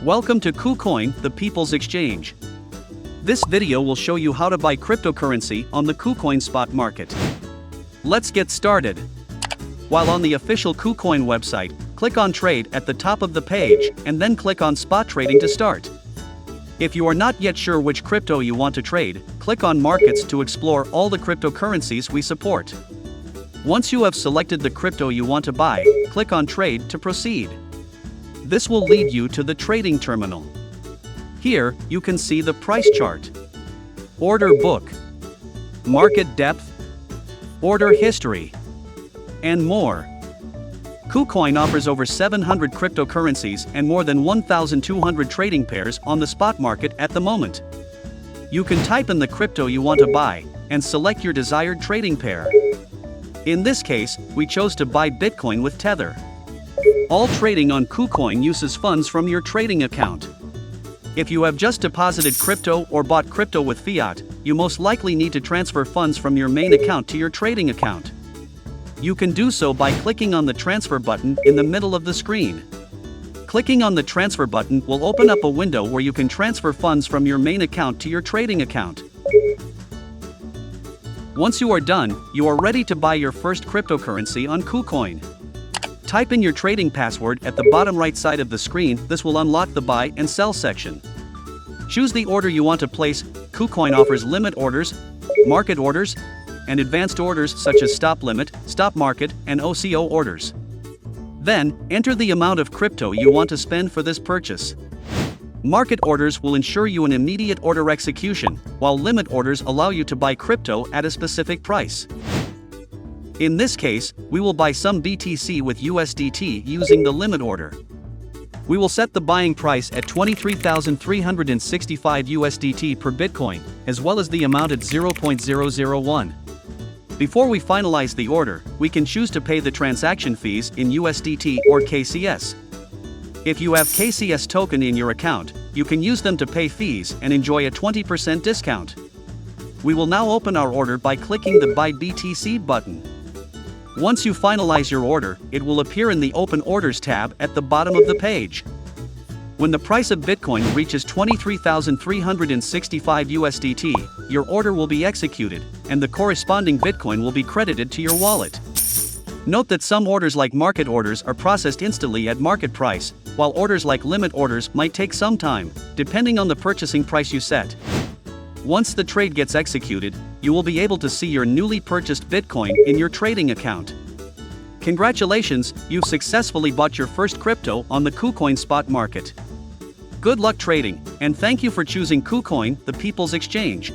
Welcome to KuCoin, the People's Exchange. This video will show you how to buy cryptocurrency on the KuCoin spot market. Let's get started. While on the official KuCoin website, click on Trade at the top of the page, and then click on Spot Trading to start. If you are not yet sure which crypto you want to trade, click on Markets to explore all the cryptocurrencies we support. Once you have selected the crypto you want to buy, click on Trade to proceed. This will lead you to the trading terminal. Here, you can see the price chart, order book, market depth, order history, and more. KuCoin offers over 700 cryptocurrencies and more than 1,200 trading pairs on the spot market at the moment. You can type in the crypto you want to buy and select your desired trading pair. In this case, we chose to buy Bitcoin with Tether. All trading on KuCoin uses funds from your trading account. If you have just deposited crypto or bought crypto with fiat, you most likely need to transfer funds from your main account to your trading account. You can do so by clicking on the transfer button in the middle of the screen. Clicking on the transfer button will open up a window where you can transfer funds from your main account to your trading account. Once you are done, you are ready to buy your first cryptocurrency on KuCoin. Type in your trading password at the bottom right side of the screen. This will unlock the buy and sell section. Choose the order you want to place. KuCoin offers limit orders, market orders, and advanced orders such as stop limit, stop market, and OCO orders. Then, enter the amount of crypto you want to spend for this purchase. Market orders will ensure you an immediate order execution, while limit orders allow you to buy crypto at a specific price. In this case, we will buy some BTC with USDT using the limit order. We will set the buying price at 23,365 USDT per Bitcoin, as well as the amount at 0.001. Before we finalize the order, we can choose to pay the transaction fees in USDT or KCS. If you have KCS token in your account, you can use them to pay fees and enjoy a 20% discount. We will now open our order by clicking the Buy BTC button. Once you finalize your order, it will appear in the Open Orders tab at the bottom of the page. When the price of Bitcoin reaches 23,365 USDT, your order will be executed, and the corresponding Bitcoin will be credited to your wallet. Note that some orders like market orders are processed instantly at market price, while orders like limit orders might take some time, depending on the purchasing price you set. Once the trade gets executed, you will be able to see your newly purchased Bitcoin in your trading account. Congratulations, you've successfully bought your first crypto on the KuCoin spot market. Good luck trading, and thank you for choosing KuCoin, the People's Exchange.